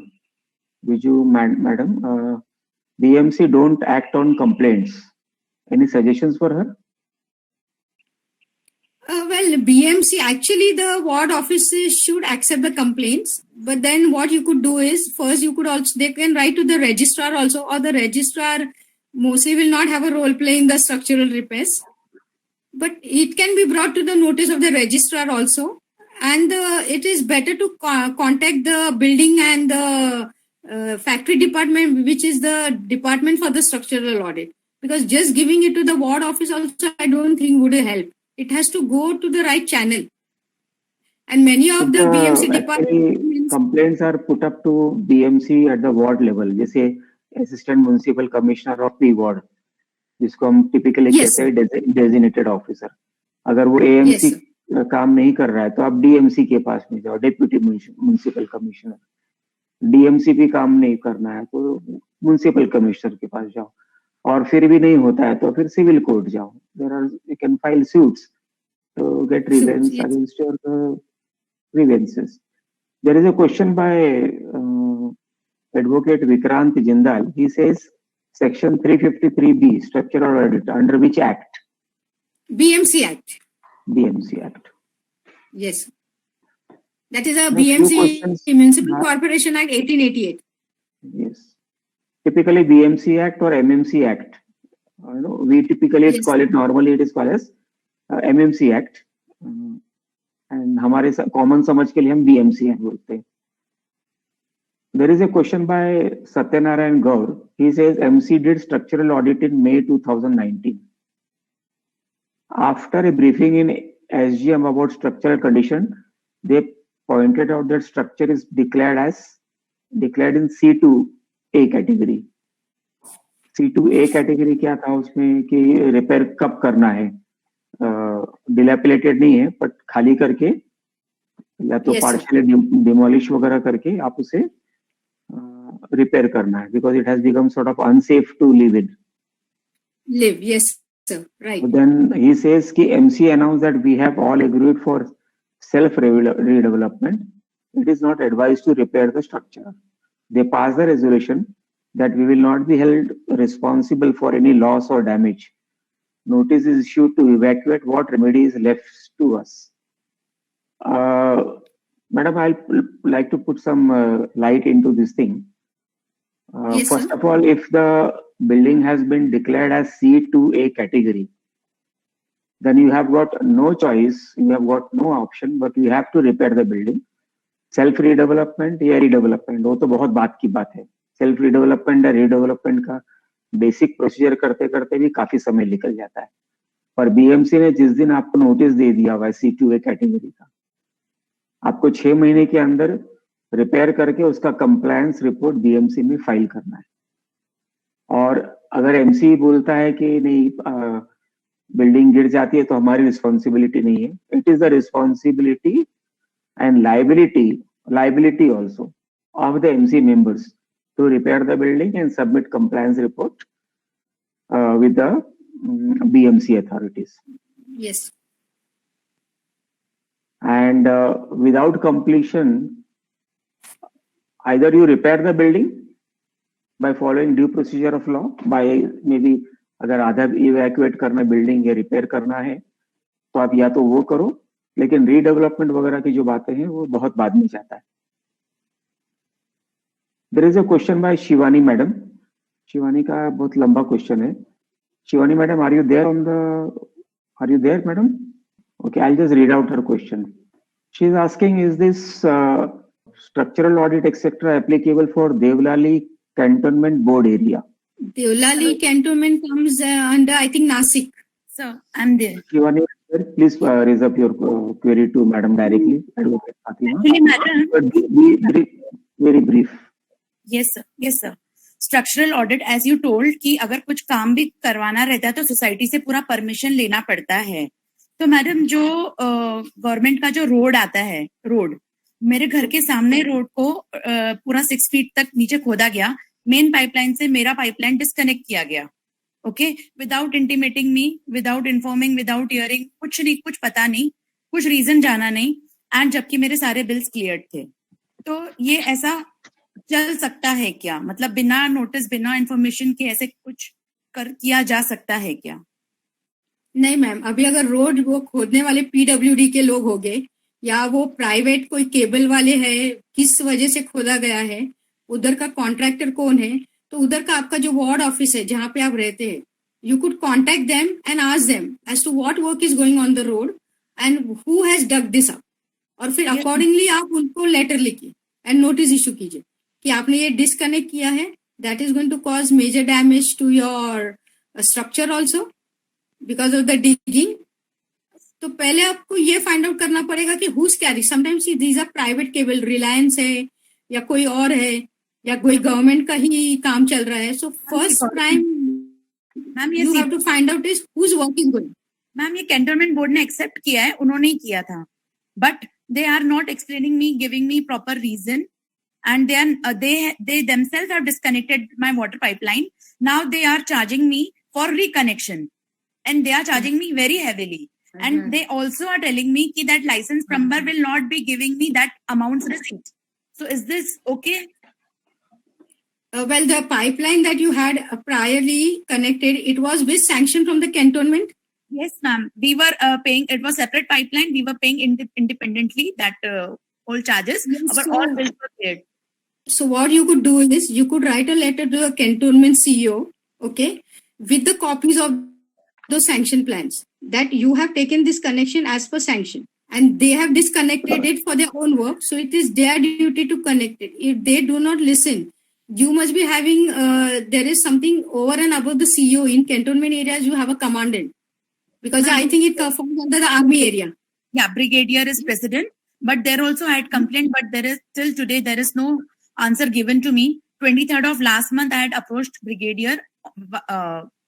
Viju, madam, BMC don't act on complaints. Any suggestions for her? Well, BMC, actually the ward offices should accept the complaints, but then what you could do is, first you could also, they can write to the registrar also, or the registrar mostly will not have a role play in the structural repairs, but it can be brought to the notice of the registrar also, and it is better to contact the building and the factory department, which is the department for the structural audit, because just giving it to the ward office also I don't think would help. It has to go to the right channel. And many of the BMC departments... Complaints are put up to BMC at the ward level. जैसे assistant municipal commissioner of the ward, जिसको हम typically कहते हैं designated officer. अगर वो AMC काम नहीं कर रहा है तो आप DMC के पास में जाओ, deputy municipal commissioner. DMC भी काम नहीं करना है तो municipal commissioner के पास जाओ. और फिर भी नहीं होता है तो फिर सिविल कोर्ट जाओ. You can file suits to get revenge against your grievances. There is a question by Advocate Vikrant Jindal. He says Section 353B, Structural Audit, under which Act? BMC Act. BMC Act. Yes. That is a BMC Municipal Corporation Act 1888. Yes. Typically BMC Act or MMC Act. We typically call it, normally it is called as MMC Act. And हमारे common समझ के लिए हम BMC Act बोलते हैं. There is a question by Satyanarayan Gaur. He says MC did structural audit in May 2019. After a briefing in SGM about structural condition, they pointed out that structure is declared in C2A category. C2A category क्या था उसमें कि repair कब करना है, डिलैपिलेटेड नहीं है but खाली करके या तो पार्शियली डिमोलिश वगैरह करके आप उसे रिपेयर करना है, because it has become sort of unsafe to live in. Yes, sir. Right. Then he says कि MC announced that we have all agreed for self redevelopment. It is not advised to repair the structure. They passed the resolution that we will not be held responsible for any loss or damage. Notice is issued to evacuate. What remedy is left to us? Madam, I'll like to put some light into this thing. First of all, if the building has been declared as C2A category, then you have got no choice, you have got no option, but you have to repair the building. Self redevelopment या redevelopment, वो तो बहुत बात की बात है. Self redevelopment या redevelopment का बेसिक प्रोसीजर करते करते भी काफी समय निकल जाता है. और बीएमसी ने जिस दिन आपको नोटिस दे दिया हुआ है C2A कैटेगरी का, आपको 6 महीने के अंदर रिपेयर करके उसका कंप्लायंस रिपोर्ट बीएमसी में फाइल करना है. और अगर एमसी बोलता है कि नहीं बिल्डिंग गिर जाती है तो हमारी रिस्पॉन्सिबिलिटी नहीं है, it is the responsibility and liability also of the MC members to repair the building and submit compliance report with the BMC authorities. Yes. And without completion, either you repair the building by following due procedure of law, by maybe अगर आधा evacuate करना building या repair करना है तो आप या तो वो करो, लेकिन रीडेवलपमेंट वगैरह की जो बातें हैं वो बहुत बाद में जाता है. There is a question by Shivani madam. Shivani का बहुत लंबा क्वेश्चन है. Shivani madam, are you there madam? Okay, I'll just read out her question. She's asking, is this structural audit etc. applicable for Devlali Cantonment Board area? Devlali Cantonment comes under, I think, Nasik. So I'm there. Shivani, please raise up your query to Madam directly. Advocate Fatima. Actually, madam. But very brief. Yes, sir. Yes, sir. Structural audit as you told कि अगर कुछ काम भी करवाना रहता है तो society से पूरा परमिशन लेना पड़ता है. तो मैडम, जो गवर्नमेंट का जो रोड आता है, रोड मेरे घर के सामने रोड को पूरा 6 फीट तक नीचे खोदा गया. मेन पाइपलाइन से मेरा पाइपलाइन डिस्कनेक्ट किया गया. ओके, विदाउट इंटीमेटिंग मी, विदाउट इन्फॉर्मिंग, विदाउट हियरिंग, कुछ नहीं, कुछ पता नहीं, कुछ रीजन जाना नहीं, एंड जबकि मेरे सारे बिल्स क्लियर थे. तो ये ऐसा चल सकता है क्या? मतलब बिना नोटिस, बिना इंफॉर्मेशन के ऐसे कुछ किया जा सकता है क्या? नहीं मैम, अभी अगर रोड वो खोदने वाले पीडब्ल्यूडी के लोग हो गए या वो प्राइवेट कोई केबल वाले हैं, किस वजह से खोदा गया है, उधर का कॉन्ट्रैक्टर कौन है, तो उधर का आपका जो वार्ड ऑफिस है जहाँ पे आप रहते हैं, you could contact them and ask them as to what work is going on the road and who has dug this up. और फिर अकॉर्डिंगली आप उनको लेटर लिखिए एंड नोटिस इशू कीजिए कि आपने ये डिस्कनेक्ट किया है, that is going to cause major damage to your structure also because of the digging. तो पहले आपको ये फाइंड आउट करना पड़ेगा कि whose carry. Sometimes these are private cable, Reliance है या कोई और है या कोई गवर्नमेंट का ही काम चल रहा है. So first time ma'am you have to find out is whose work is going. Ma'am, ये कैंटोनमेंट बोर्ड ने एक्सेप्ट किया है, उन्होंने ही किया था, but they are not explaining me, giving me proper reason, and then they themselves have disconnected my water pipeline. Now they are charging me for reconnection and they are charging me very heavily. And they also are telling me that license plumber will not be giving me that amount's receipt. So is this okay? Well, the pipeline that you had priorly connected, it was with sanction from the cantonment? Yes, ma'am. We were paying, it was separate pipeline. We were paying independently that all charges. Yes, but all bills were paid. So what you could do is you could write a letter to the cantonment CEO, okay, with the copies of those sanction plans that you have taken this connection as per sanction and they have disconnected it for their own work. So it is their duty to connect it. If they do not listen, you must be having, there is something over and above the CEO. In cantonment areas, you have a commandant because I think it falls under the army area. Yeah, brigadier is president, but there also I had complained, but there is till today, there is no answer given to me. 23rd of last month, I had approached brigadier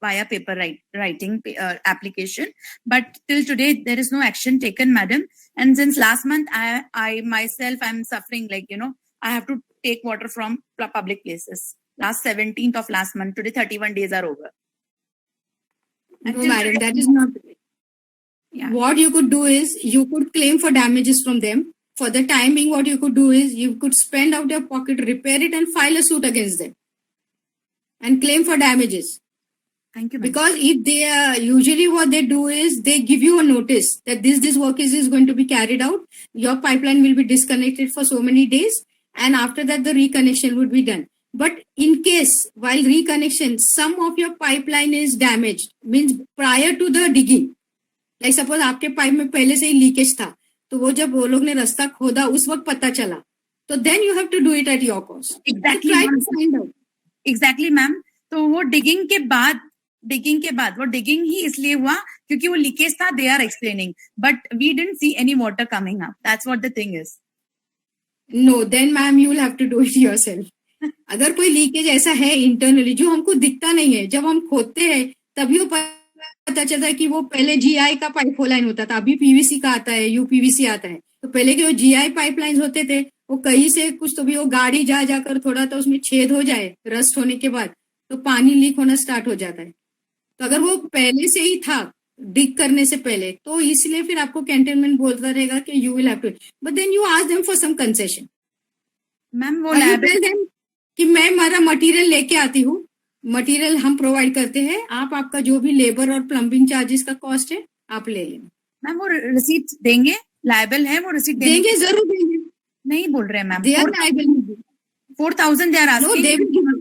via paper writing application, but till today there is no action taken, madam. And since last month, I myself I'm suffering, like, you know, I have to take water from public places. Last 17th of last month, today 31 days are over. No, madam, that is not. Yeah. What you could do is you could claim for damages from them. For the time being, what you could do is you could spend out your pocket, repair it, and file a suit against them and claim for damages. Thank you. Because if they usually what they do is they give you a notice that this work is going to be carried out. Your pipeline will be disconnected for so many days, and after that the reconnection would be done. But in case while reconnection, some of your pipeline is damaged, means prior to the digging, like suppose आपके pipe में पहले से ही leakage था, तो वो जब वो लोग ने रास्ता खोदा उस वक्त पता चला, तो then you have to do it at your cost. Exactly. Try to find out. Exactly, ma'am. तो वो डिगिंग के बाद वो डिगिंग ही इसलिए हुआ क्योंकि वो लीकेज था. They are explaining, but we didn't see any water coming up. That's what the thing is. No, then ma'am you will have to do it yourself. अगर कोई लीकेज ऐसा है इंटरनली जो हमको दिखता नहीं है, जब हम खोदते हैं तभी वो पता चलता है कि वो पहले जीआई का पाइप लाइन होता था, अभी पीवीसी का आता है, यूपीवीसी आता है. तो पहले के वो जीआई पाइपलाइंस होते थे, वो कहीं से कुछ तो भी वो गाड़ी जाकर थोड़ा तो उसमें छेद हो जाए रस्ट होने के बाद, तो पानी लीक होना स्टार्ट हो जाता है. तो अगर वो पहले से ही था डिग करने से पहले, तो इसलिए फिर आपको कैंटोनमेंट बोलता रहेगा कि you will have to, but then you ask them for some concession. Ma'am वो you लैब tell them कि मैं हमारा मटेरियल लेके आती हूँ, मटेरियल हम प्रोवाइड करते हैं, आप आपका जो भी लेबर और प्लम्बिंग चार्जेस का कॉस्ट है आप ले लेना। मैम वो रिसीट देंगे, लायबल है वो रिसीट देंगे, जरूर देंगे, नहीं बोल रहे ma'am. They are liable. 4,000 they are No, asking. they will give you.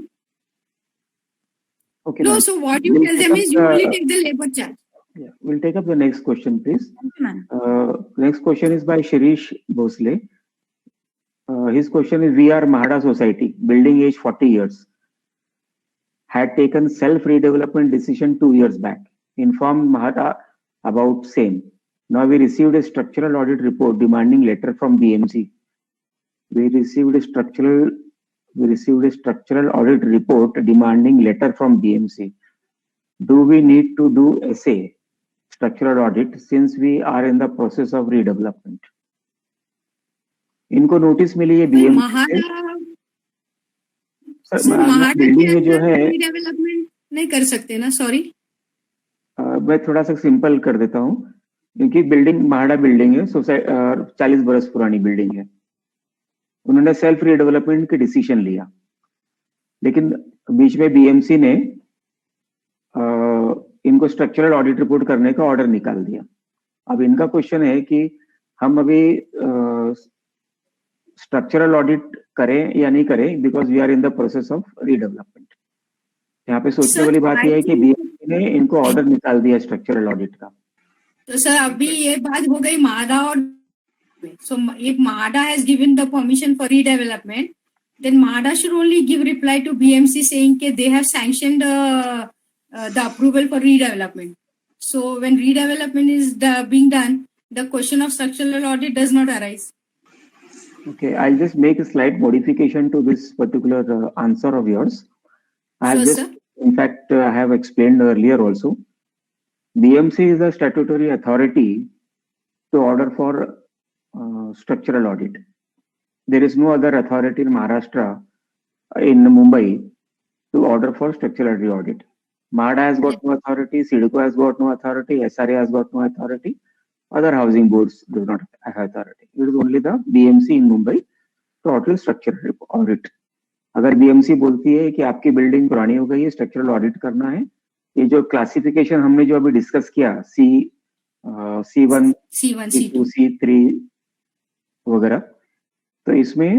Okay, No, ma'am. so what you We'll tell take them up is you only the- take the labor charge. Yeah, we'll take up the next question, please. Thank you, ma'am. Next question is by Shirish Bhosle. His question is: We are Mahada Society, building age 40 years, had taken self-redevelopment decision 2 years back. Informed Mahada about same. Now we received a structural audit report demanding letter from BMC. We received a structural audit report demanding letter from BMC. Do we need to do SA structural audit since we are in the process of redevelopment? इनको notice मिली है BMC से। Sir MHADA building में जो है development नहीं कर सकते ना, सॉरी। मैं थोड़ा सा सिंपल कर देता हूँ, क्योंकि बिल्डिंग महाड़ा बिल्डिंग है, 40 बरस पुरानी बिल्डिंग है। उन्होंने सेल्फ रीडेवलपमेंट की डिसीजन लिया, लेकिन बीच में BMC ने इनको स्ट्रक्चरल ऑडिट रिपोर्ट करने का ऑर्डर निकाल दिया। अब इनका क्वेश्चन है कि हम अभी स्ट्रक्चरल ऑडिट करें या नहीं करें, because we are in the process of redevelopment. यहाँ पे सोचने वाली बात यह है कि BMC ने इनको ऑर्डर निकाल दिया स्ट्रक्चरल ऑडिट का। तो सर अभी ये बात हो गई महाड़ा और so if MHADA has given the permission for redevelopment, then MHADA should only give reply to BMC saying that they have sanctioned the approval for redevelopment. So when redevelopment is being done, the question of structural audit does not arise. Okay, I'll just make a slight modification to this particular answer of yours. In fact, I have explained earlier also. BMC is a statutory authority to order for structural audit. There is no other authority in Maharashtra, in Mumbai, to order for structural audit. MHADA has got no authority, CIDCO has got no authority, SRA has got no authority, other housing boards do not have authority. It is only the BMC in Mumbai to order structural audit. अगर BMC बोलती है कि आपकी building पुरानी हो गई है, structural audit करना है, ये जो क्लासिफिकेशन हमने जो अभी डिस्कस किया, C1, C2, C3 वगैरह, तो इसमें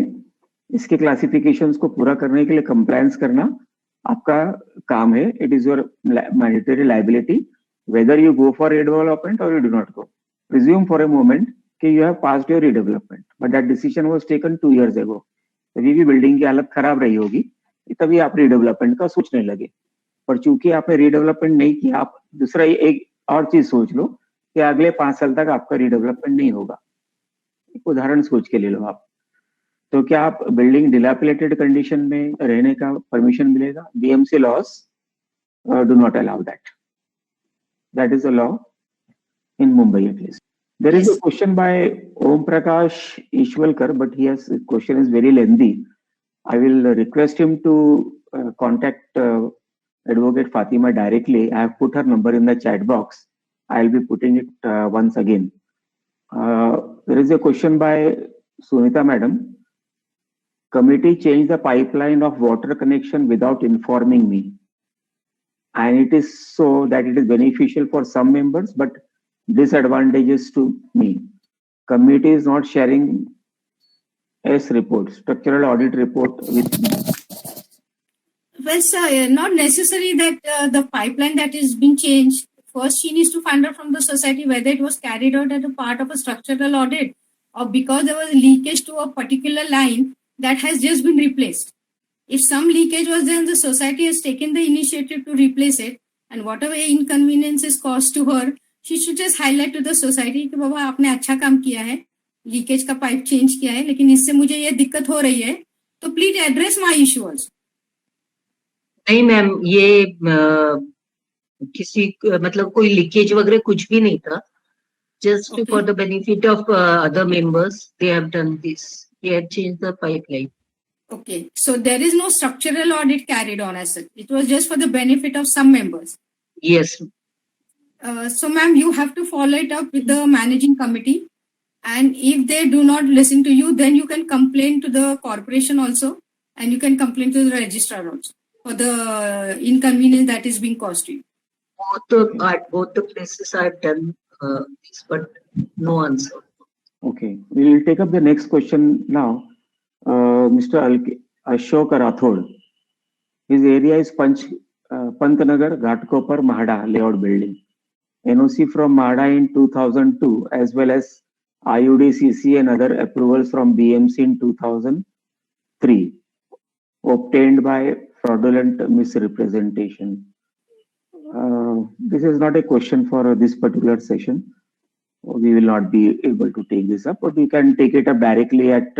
इसके क्लासिफिकेशंस को पूरा करने के लिए कंप्लायंस करना आपका काम है. It is your mandatory liability whether you go for redevelopment or you do not go. Presume for a moment कि you have passed your redevelopment, but that decision was taken 2 years ago. तभी भी building की हालत खराब रही होगी, तभी आप रीडेवलपमेंट का सोचने लगे. पर चूंकि आपने रीडेवलपमेंट नहीं किया, आप दूसरा एक और चीज सोच लो कि अगले 5 साल तक आपका रीडेवलपमेंट नहीं होगा. एक उदाहरण सोच के ले लो आप, तो क्या आप बिल्डिंग डिलैपिलेटेड कंडीशन में रहने का परमिशन मिलेगा? BMC loss do not allow that. That is a law in Mumbai at least. There is a question by Om Prakash Ishwalkar, but his question is very lengthy. I will request him to contact Advocate Fatima directly. I have put her number in the chat box. I'll be putting it once again. There is a question by Sunita Madam. Committee changed the pipeline of water connection without informing me. And it is so that it is beneficial for some members but disadvantageous to me. Committee is not sharing S report, structural audit report with me. Well, sir, not necessary that the pipeline that is being changed. First, she needs to find out from the society whether it was carried out as a part of a structural audit or because there was leakage to a particular line that has just been replaced. If some leakage was there, the society has taken the initiative to replace it, and whatever inconvenience is caused to her, she should just highlight to the society कि बाबा आपने अच्छा काम किया है, leakage का pipe change किया है, लेकिन इससे मुझे ये दिक्कत हो रही है, तो please address my issue also. नहीं मैम, ये किसी मतलब कोई लीकेज वगैरह कुछ भी नहीं था. Just for the benefit of other members, they have done this. They have changed the pipeline. Okay, so there is no structural audit carried on as such. It was just for the benefit of some members. Yes. So, ma'am, you have to follow it up with the managing committee. And if they do not listen to you, then you can complain to the corporation also, and you can complain to the registrar also for the inconvenience that is being caused to you. At both the places I've done this, but no answer. Okay, we will take up the next question now. Mr. Ashok Rathod. His area is Pantnagar, Ghatkopar, Mahada layout building. NOC from Mahada in 2002, as well as IUDCC and other approvals from BMC in 2003, obtained by fraudulent misrepresentation. This is not a question for this particular session. We will not be able to take this up, but we can take it up directly at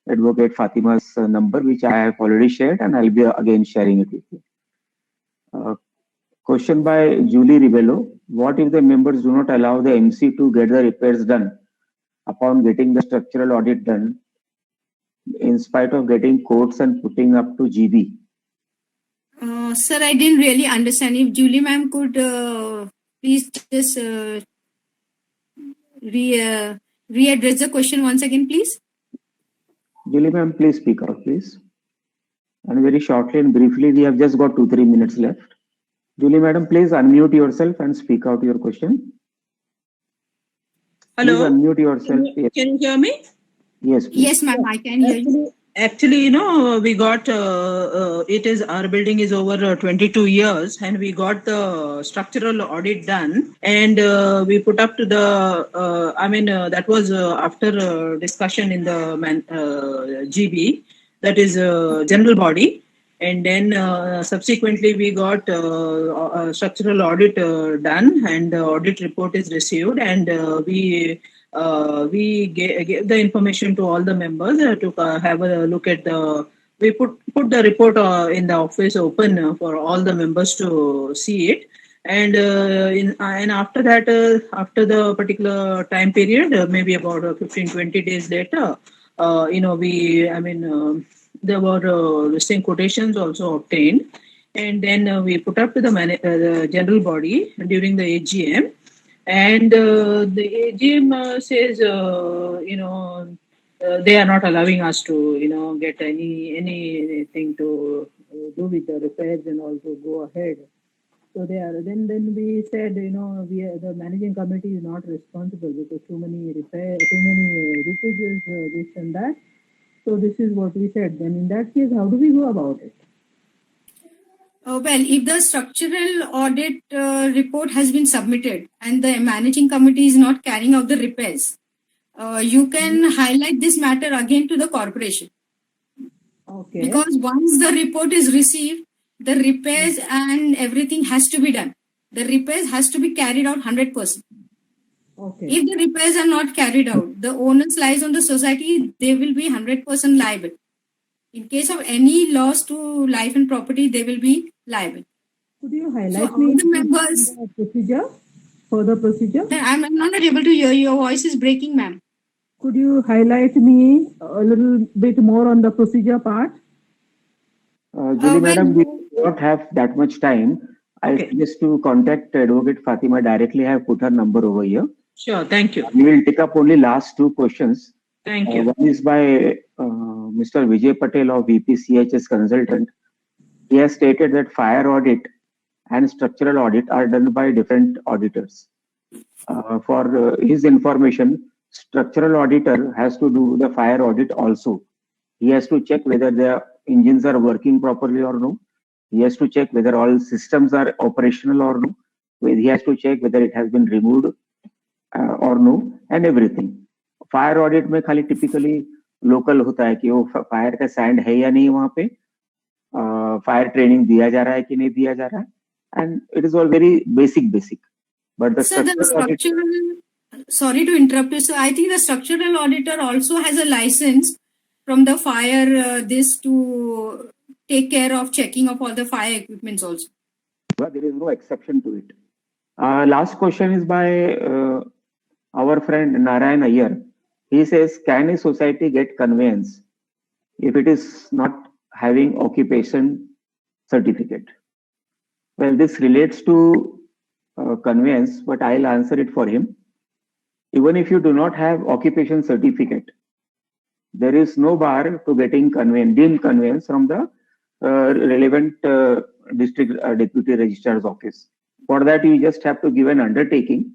Advocate Fatima's number, which I have already shared, and I'll be again sharing it with you. Question by Julie Ribello. What if the members do not allow the MC to get the repairs done upon getting the structural audit done, in spite of getting quotes and putting up to GB? Sir, I didn't really understand. If Julie ma'am could please just readdress the question once again, please. Julie ma'am, please speak out, please. And very shortly and briefly, we have just got 2-3 minutes left. Julie madam, please unmute yourself and speak out your question. Hello. Please unmute yourself. Can you hear me? Yes, please. Yes, ma'am, I can hear you. Actually, we got, our building is over 22 years and we got the structural audit done and we put up to the, that was after discussion in the GB, that is general body. And then subsequently we got a structural audit done and the audit report is received and we gave the information to all the members to have a look at we put the report in the office open for all the members to see it. And and after that, after the particular time period, maybe about 15-20 days later, there were listing quotations also obtained. And then we put up to the general body during the AGM. And the AGM says, they are not allowing us to, get anything to do with the repairs and also go ahead. So they are. Then we said, the managing committee is not responsible because too many leakages, this and that. So this is what we said. Then in that case, how do we go about it? Well, if the structural audit report has been submitted and the managing committee is not carrying out the repairs, you can highlight this matter again to the corporation. Okay. Because once the report is received, the repairs and everything has to be done. The repairs has to be carried out 100%. Okay. If the repairs are not carried out, the onus lies on the society. They will be 100% liable. In case of any loss to life and property, they will be liable. Could you highlight all the members, further procedure? I'm not able to hear you. Your voice is breaking, ma'am. Could you highlight me a little bit more on the procedure part? Julie madam, we do not have that much time. I suggest to contact Advocate Fatima directly. I have put her number over here. Sure, thank you. We will take up only last 2 questions. Thank you. One is by Mr. Vijay Patel of VPCHS Consultant. He has stated that fire audit and structural audit are done by different auditors. For his information, structural auditor has to do the fire audit also. He has to check whether the engines are working properly or no. He has to check whether all systems are operational or no. He has to check whether it has been removed or no, and everything. Fire audit में खाली typically local होता है कि वो fire का sand है या नहीं वहां पे, फायर ट्रेनिंग दिया जा रहा है कि नहीं दिया जा रहा है, and it is all very basic but the structural sorry to interrupt you, so I think the structural auditor also has a license from the fire this to take care of checking of all the fire equipments also. But there is no exception to it. Last question is by our friend Narayan Iyer. He says, can a society get conveyance if it is not having occupation certificate? Well, this relates to conveyance, but I'll answer it for him. Even if you do not have occupation certificate, there is no bar to getting deemed conveyance from the relevant district deputy registrar's office. For that, you just have to give an undertaking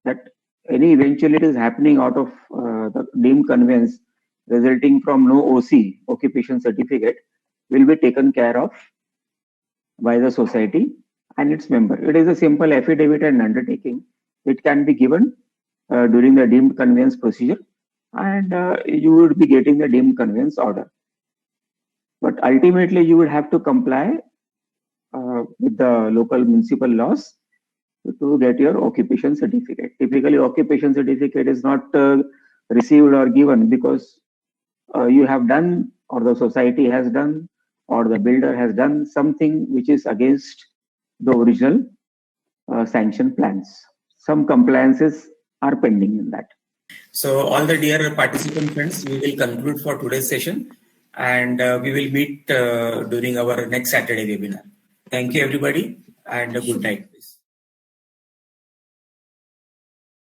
that any eventualities happening out of the deemed conveyance resulting from no OC, occupation certificate, will be taken care of by the society and its member. It is a simple affidavit and undertaking. It can be given during the deemed conveyance procedure, and you would be getting the deemed conveyance order. But ultimately, you would have to comply with the local municipal laws to get your occupation certificate. Typically, occupation certificate is not received or given because you have done, or the society has done, or the builder has done something which is against the original sanction plans. Some compliances are pending in that. So all the dear participant friends, we will conclude for today's session, and we will meet during our next Saturday webinar. Thank you everybody, and a good night.